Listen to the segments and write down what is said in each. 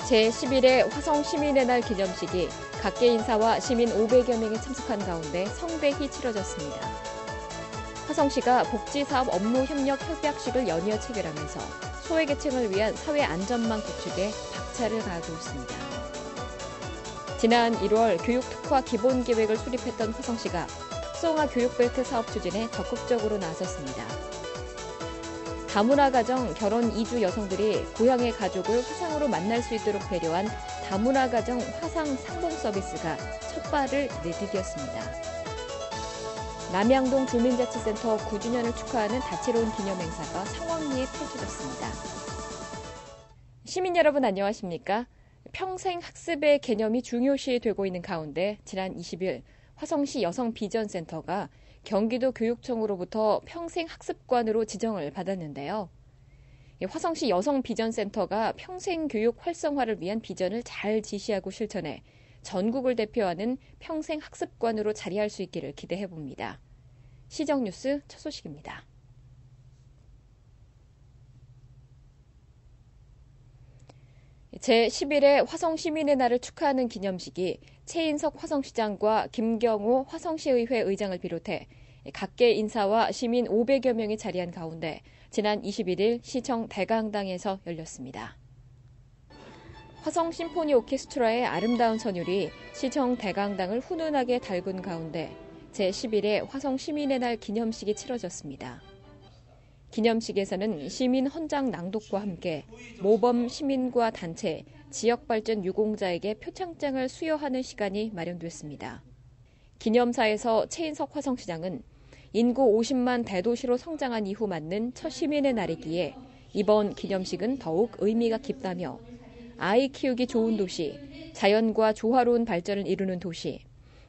제11회 화성 시민의 날 기념식이 각계 인사와 시민 500여 명이 참석한 가운데 성대히 치러졌습니다. 화성시가 복지사업 업무협력 협약식을 연이어 체결하면서 소외계층을 위한 사회 안전망 구축에 박차를 가하고 있습니다. 지난 1월 교육특화 기본계획을 수립했던 화성시가 특성화 교육벨트 사업 추진에 적극적으로 나섰습니다. 다문화 가정 결혼 이주 여성들이 고향의 가족을 화상으로 만날 수 있도록 배려한 다문화 가정 화상 상봉 서비스가 첫 발을 내디뎠습니다. 남양동 주민자치센터 9주년을 축하하는 다채로운 기념행사가 상황리에 펼쳐졌습니다. 시민 여러분 안녕하십니까? 평생 학습의 개념이 중요시 되고 있는 가운데 지난 20일 화성시 여성비전센터가 경기도 교육청으로부터 평생학습관으로 지정을 받았는데요. 화성시 여성비전센터가 평생교육 활성화를 위한 비전을 잘 지시하고 실천해 전국을 대표하는 평생학습관으로 자리할 수 있기를 기대해봅니다. 시정뉴스 첫 소식입니다. 제11회 화성시민의 날을 축하하는 기념식이 최인석 화성시장과 김경호 화성시의회 의장을 비롯해 각계 인사와 시민 500여 명이 자리한 가운데 지난 21일 시청 대강당에서 열렸습니다. 화성 심포니 오케스트라의 아름다운 선율이 시청 대강당을 훈훈하게 달군 가운데 제11회 화성시민의 날 기념식이 치러졌습니다. 기념식에서는 시민 헌장 낭독과 함께 모범 시민과 단체, 지역발전 유공자에게 표창장을 수여하는 시간이 마련됐습니다. 기념사에서 최인석 화성시장은 인구 50만 대도시로 성장한 이후 맞는 첫 시민의 날이기에 이번 기념식은 더욱 의미가 깊다며 아이 키우기 좋은 도시, 자연과 조화로운 발전을 이루는 도시,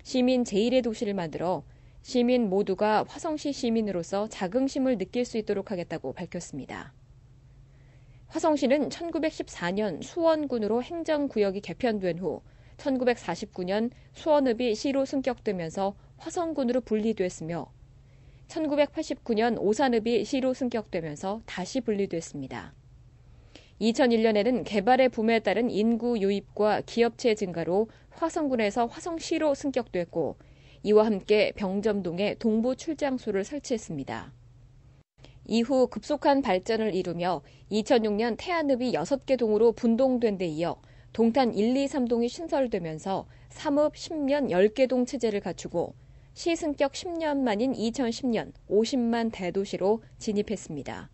시민 제1의 도시를 만들어 시민 모두가 화성시 시민으로서 자긍심을 느낄 수 있도록 하겠다고 밝혔습니다. 화성시는 1914년 수원군으로 행정구역이 개편된 후 1949년 수원읍이 시로 승격되면서 화성군으로 분리됐으며 1989년 오산읍이 시로 승격되면서 다시 분리됐습니다. 2001년에는 개발의 붐에 따른 인구 유입과 기업체 증가로 화성군에서 화성시로 승격됐고 이와 함께 병점동에 동부 출장소를 설치했습니다. 이후 급속한 발전을 이루며 2006년 태안읍이 6개 동으로 분동된 데 이어 동탄 1, 2, 3동이 신설되면서 3읍 10면 10개 동 체제를 갖추고 시승격 10년 만인 2010년 50만 대도시로 진입했습니다.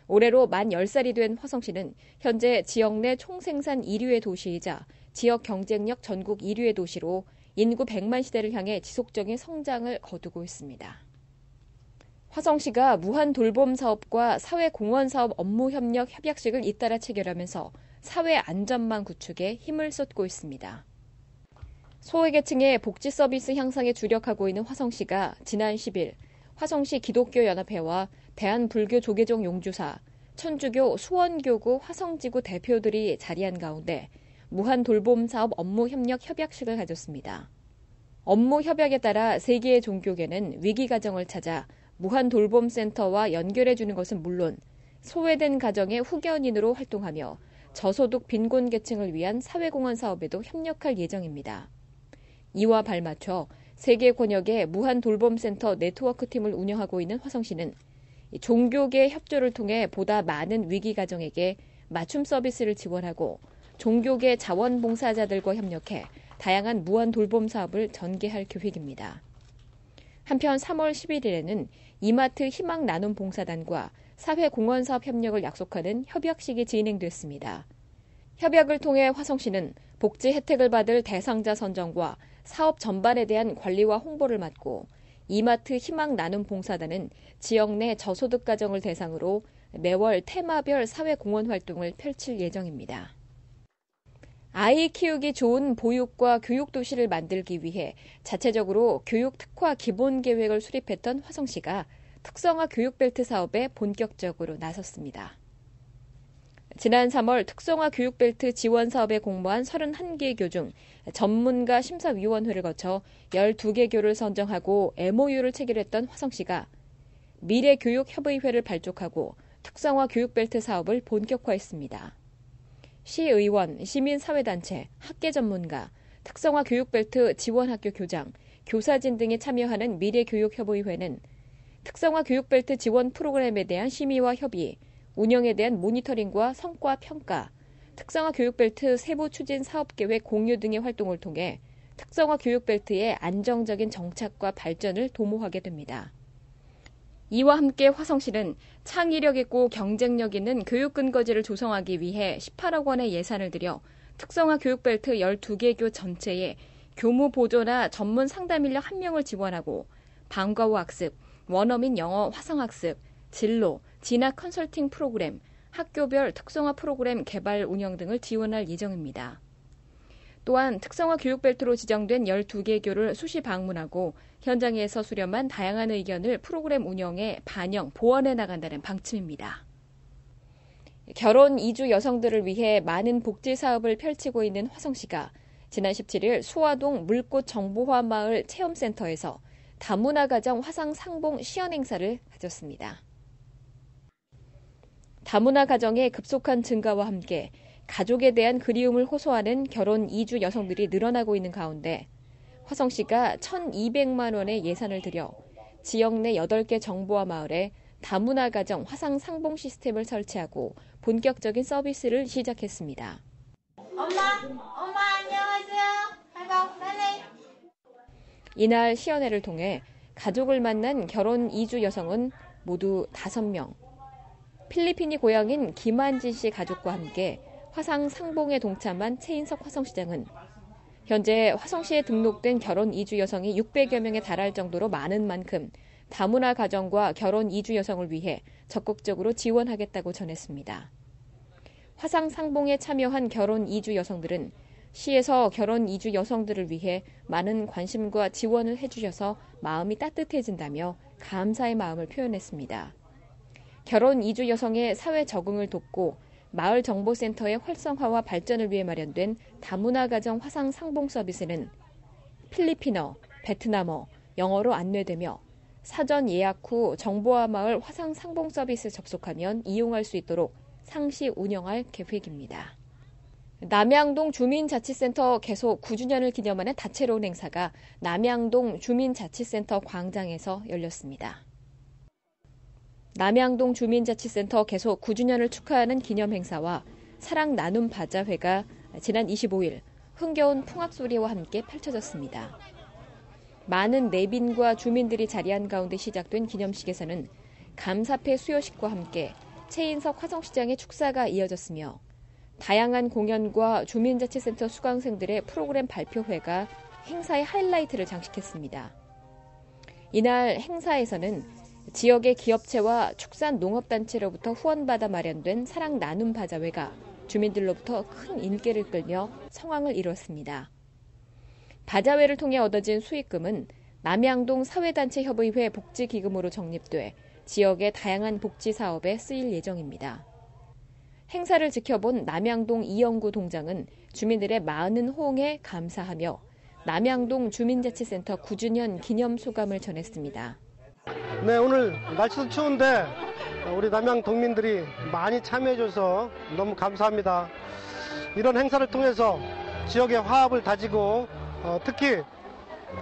올해로 만 10살이 된 화성시는 현재 지역 내 총생산 1위의 도시이자 지역 경쟁력 전국 1위의 도시로 인구 100만 시대를 향해 지속적인 성장을 거두고 있습니다. 화성시가 무한 돌봄 사업과 사회공헌 사업 업무협력 협약식을 잇따라 체결하면서 사회 안전망 구축에 힘을 쏟고 있습니다. 소외계층의 복지 서비스 향상에 주력하고 있는 화성시가 지난 10일 화성시 기독교연합회와 대한불교조계종 용주사, 천주교 수원교구 화성지구 대표들이 자리한 가운데 무한 돌봄 사업 업무 협력 협약식을 가졌습니다. 업무 협약에 따라 세 개의 종교계는 위기 가정을 찾아 무한 돌봄 센터와 연결해 주는 것은 물론 소외된 가정의 후견인으로 활동하며 저소득 빈곤 계층을 위한 사회공헌 사업에도 협력할 예정입니다. 이와 발맞춰 세계 권역의 무한 돌봄 센터 네트워크 팀을 운영하고 있는 화성시는 종교계 협조를 통해 보다 많은 위기 가정에게 맞춤 서비스를 지원하고 종교계 자원봉사자들과 협력해 다양한 무한 돌봄 사업을 전개할 계획입니다. 한편 3월 11일에는 이마트 희망 나눔 봉사단과 사회공헌사업 협력을 약속하는 협약식이 진행됐습니다. 협약을 통해 화성시는 복지 혜택을 받을 대상자 선정과 사업 전반에 대한 관리와 홍보를 맡고 이마트 희망 나눔 봉사단은 지역 내 저소득 가정을 대상으로 매월 테마별 사회공헌 활동을 펼칠 예정입니다. 아이 키우기 좋은 보육과 교육 도시를 만들기 위해 자체적으로 교육 특화 기본 계획을 수립했던 화성시가 특성화 교육벨트 사업에 본격적으로 나섰습니다. 지난 3월 특성화 교육벨트 지원 사업에 공모한 31개 교 중 전문가 심사위원회를 거쳐 12개 교를 선정하고 MOU를 체결했던 화성시가 미래교육협의회를 발족하고 특성화 교육벨트 사업을 본격화했습니다. 시의원, 시민사회단체, 학계 전문가, 특성화 교육벨트 지원학교 교장, 교사진 등이 참여하는 미래교육협의회는 특성화 교육벨트 지원 프로그램에 대한 심의와 협의, 운영에 대한 모니터링과 성과 평가, 특성화 교육벨트 세부 추진 사업계획 공유 등의 활동을 통해 특성화 교육벨트의 안정적인 정착과 발전을 도모하게 됩니다. 이와 함께 화성시는 창의력 있고 경쟁력 있는 교육 근거지를 조성하기 위해 18억 원의 예산을 들여 특성화 교육벨트 12개 교 전체에 교무 보조나 전문 상담 인력 1명을 지원하고 방과후 학습, 원어민 영어 화상학습, 진로, 진학 컨설팅 프로그램, 학교별 특성화 프로그램 개발 운영 등을 지원할 예정입니다. 또한 특성화 교육벨트로 지정된 12개 교를 수시 방문하고 현장에서 수렴한 다양한 의견을 프로그램 운영에 반영, 보완해 나간다는 방침입니다. 결혼 이주 여성들을 위해 많은 복지 사업을 펼치고 있는 화성시가 지난 17일 수화동 물꽃 정보화 마을 체험센터에서 다문화 가정 화상 상봉 시연 행사를 가졌습니다. 다문화 가정의 급속한 증가와 함께 가족에 대한 그리움을 호소하는 결혼 이주 여성들이 늘어나고 있는 가운데 화성시가 1,200만 원의 예산을 들여 지역 내 8개 정보화 마을에 다문화 가정 화상 상봉 시스템을 설치하고 본격적인 서비스를 시작했습니다. 엄마 안녕하세요. 아이고, 빨리. 이날 시연회를 통해 가족을 만난 결혼 이주 여성은 모두 5명. 필리핀이 고향인 김한진 씨 가족과 함께 화상 상봉에 동참한 최인석 화성시장은 현재 화성시에 등록된 결혼 이주 여성이 600여 명에 달할 정도로 많은 만큼 다문화 가정과 결혼 이주 여성을 위해 적극적으로 지원하겠다고 전했습니다. 화상 상봉에 참여한 결혼 이주 여성들은 시에서 결혼 이주 여성들을 위해 많은 관심과 지원을 해주셔서 마음이 따뜻해진다며 감사의 마음을 표현했습니다. 결혼 이주 여성의 사회 적응을 돕고 마을 정보센터의 활성화와 발전을 위해 마련된 다문화 가정 화상 상봉 서비스는 필리핀어, 베트남어, 영어로 안내되며 사전 예약 후 정보화 마을 화상 상봉 서비스 접속하면 이용할 수 있도록 상시 운영할 계획입니다. 남양동 주민자치센터 개소 9주년을 기념하는 다채로운 행사가 남양동 주민자치센터 광장에서 열렸습니다. 남양동 주민자치센터 개소 9주년을 축하하는 기념행사와 사랑 나눔 바자회가 지난 25일 흥겨운 풍악소리와 함께 펼쳐졌습니다. 많은 내빈과 주민들이 자리한 가운데 시작된 기념식에서는 감사패 수여식과 함께 최인석 화성시장의 축사가 이어졌으며 다양한 공연과 주민자치센터 수강생들의 프로그램 발표회가 행사의 하이라이트를 장식했습니다. 이날 행사에서는 지역의 기업체와 축산농업단체로부터 후원받아 마련된 사랑 나눔 바자회가 주민들로부터 큰 인기를 끌며 성황을 이뤘습니다. 바자회를 통해 얻어진 수익금은 남양동 사회단체협의회 복지기금으로 적립돼 지역의 다양한 복지 사업에 쓰일 예정입니다. 행사를 지켜본 남양동 이영구 동장은 주민들의 많은 호응에 감사하며 남양동 주민자치센터 9주년 기념 소감을 전했습니다. 네, 오늘 날씨도 추운데 우리 남양 동민들이 많이 참여해줘서 너무 감사합니다. 이런 행사를 통해서 지역의 화합을 다지고 특히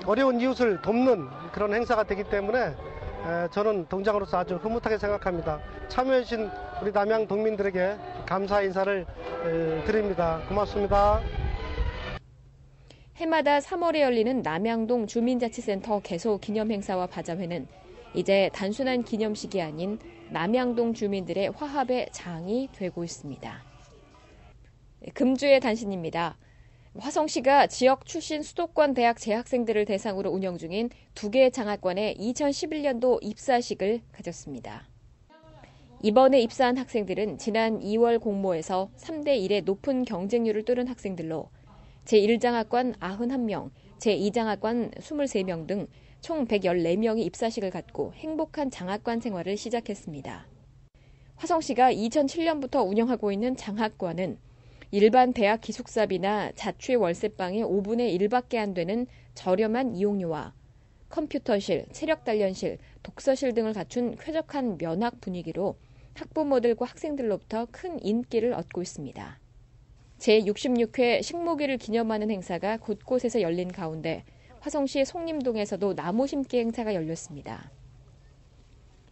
어려운 이웃을 돕는 그런 행사가 되기 때문에 저는 동장으로서 아주 흐뭇하게 생각합니다. 참여해주신 우리 남양 동민들에게 감사 인사를 드립니다. 고맙습니다. 해마다 3월에 열리는 남양동 주민자치센터 개소 기념행사와 바자회는 이제 단순한 기념식이 아닌 남양동 주민들의 화합의 장이 되고 있습니다. 금주의 단신입니다. 화성시가 지역 출신 수도권 대학 재학생들을 대상으로 운영 중인 2개의 장학관의 2011년도 입사식을 가졌습니다. 이번에 입사한 학생들은 지난 2월 공모에서 3대1의 높은 경쟁률을 뚫은 학생들로 제1장학관 91명, 제2장학관 23명 등 총 114명이 입사식을 갖고 행복한 장학관 생활을 시작했습니다. 화성시가 2007년부터 운영하고 있는 장학관은 일반 대학 기숙사비나 자취 월세방의 5분의 1밖에 안 되는 저렴한 이용료와 컴퓨터실, 체력단련실, 독서실 등을 갖춘 쾌적한 면학 분위기로 학부모들과 학생들로부터 큰 인기를 얻고 있습니다. 제66회 식목일을 기념하는 행사가 곳곳에서 열린 가운데 화성시 송림동에서도 나무 심기 행사가 열렸습니다.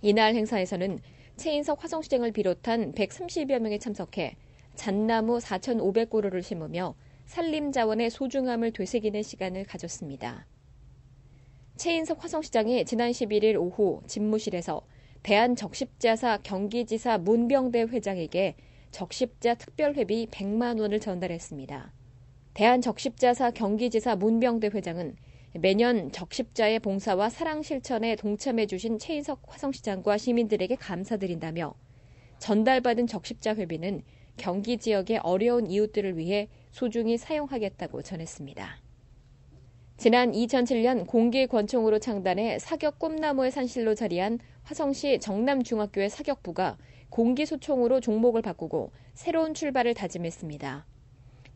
이날 행사에서는 최인석 화성시장을 비롯한 130여 명이 참석해 잣나무 4,500그루를 심으며 산림자원의 소중함을 되새기는 시간을 가졌습니다. 최인석 화성시장이 지난 11일 오후 집무실에서 대한적십자사 경기지사 문병대 회장에게 적십자 특별회비 100만 원을 전달했습니다. 대한적십자사 경기지사 문병대 회장은 매년 적십자의 봉사와 사랑 실천에 동참해 주신 최인석 화성시장과 시민들에게 감사드린다며 전달받은 적십자 회비는 경기 지역의 어려운 이웃들을 위해 소중히 사용하겠다고 전했습니다. 지난 2007년 공기권총으로 창단해 사격 꿈나무의 산실로 자리한 화성시 정남중학교의 사격부가 공기소총으로 종목을 바꾸고 새로운 출발을 다짐했습니다.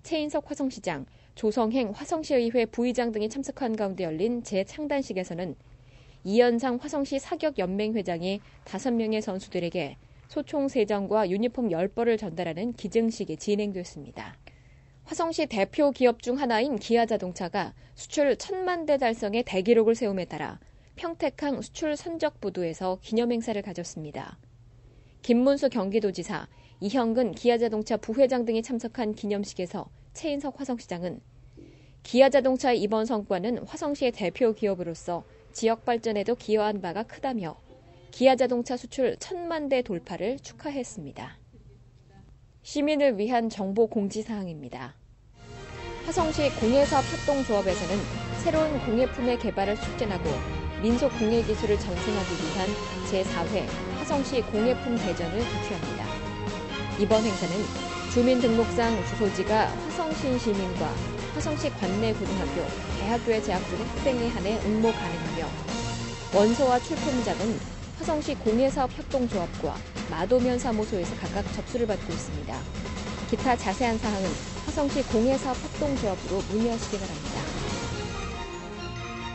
최인석 화성시장, 조성행 화성시의회 부의장 등이 참석한 가운데 열린 재창단식에서는 이현상 화성시 사격연맹회장이 5명의 선수들에게 소총 3정과 유니폼 10벌을 전달하는 기증식이 진행됐습니다. 화성시 대표 기업 중 하나인 기아자동차가 수출 1,000만 대 달성의 대기록을 세움에 따라 평택항 수출 선적부두에서 기념행사를 가졌습니다. 김문수 경기도지사, 이형근 기아자동차 부회장 등이 참석한 기념식에서 최인석 화성시장은 기아자동차의 이번 성과는 화성시의 대표 기업으로서 지역 발전에도 기여한 바가 크다며 기아자동차 수출 1,000만 대 돌파를 축하했습니다. 시민을 위한 정보 공지사항입니다. 화성시 공예사업 협동조합에서는 새로운 공예품의 개발을 촉진하고 민속 공예 기술을 전승하기 위한 제4회 화성시 공예품 대전을 개최합니다. 이번 행사는 주민등록상 주소지가 화성시 시민과 화성시 관내 고등학교, 대학교에 재학 중인 학생에 한해 응모 가능하며 원서와 출품작은 화성시 공예사업협동조합과 마도면 사무소에서 각각 접수를 받고 있습니다. 기타 자세한 사항은 화성시 공예사업협동조합으로 문의하시기 바랍니다.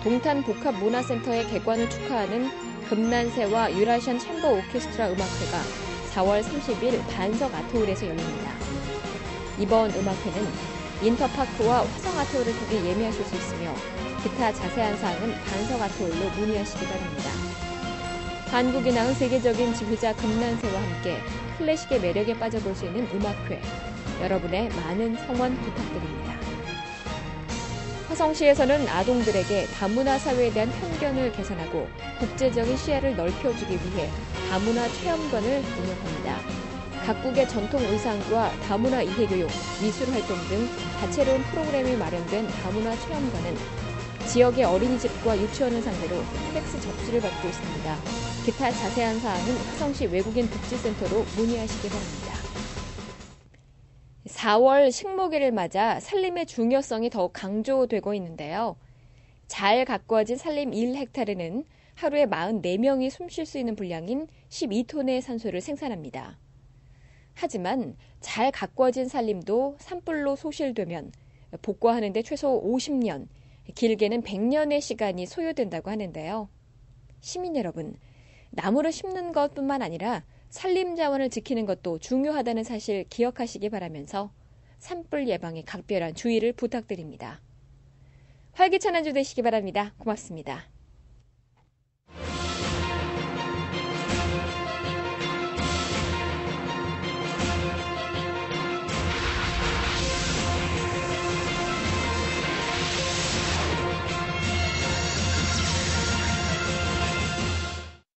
동탄 복합문화센터의 개관을 축하하는 금난새와 유라시안 챔버 오케스트라 음악회가 4월 30일 반석 아트홀에서 열립니다. 이번 음악회는 인터파크와 화성 아트홀을 통해 예매하실 수 있으며 기타 자세한 사항은 반석 아트홀로 문의하시기 바랍니다. 한국이 낳은 세계적인 지휘자 금난새와 함께 클래식의 매력에 빠져볼 수 있는 음악회, 여러분의 많은 성원 부탁드립니다. 화성시에서는 아동들에게 다문화 사회에 대한 편견을 개선하고 국제적인 시야를 넓혀주기 위해 다문화 체험관을 운영합니다. 각국의 전통 의상과 다문화 이해교육, 미술활동 등 다채로운 프로그램이 마련된 다문화 체험관은 지역의 어린이집과 유치원을 상대로 팩스 접수를 받고 있습니다. 기타 자세한 사항은 화성시 외국인 복지센터로 문의하시기 바랍니다. 4월 식목일을 맞아 살림의 중요성이 더욱 강조되고 있는데요. 잘 가꾸어진 살림 1헥타르는 하루에 44명이 숨 쉴 수 있는 분량인 12톤의 산소를 생산합니다. 하지만 잘 가꾸어진 살림도 산불로 소실되면 복구하는 데 최소 50년, 길게는 100년의 시간이 소요된다고 하는데요. 시민 여러분, 나무를 심는 것뿐만 아니라 산림 자원을 지키는 것도 중요하다는 사실 기억하시기 바라면서 산불 예방에 각별한 주의를 부탁드립니다. 활기찬 한 주 되시기 바랍니다. 고맙습니다.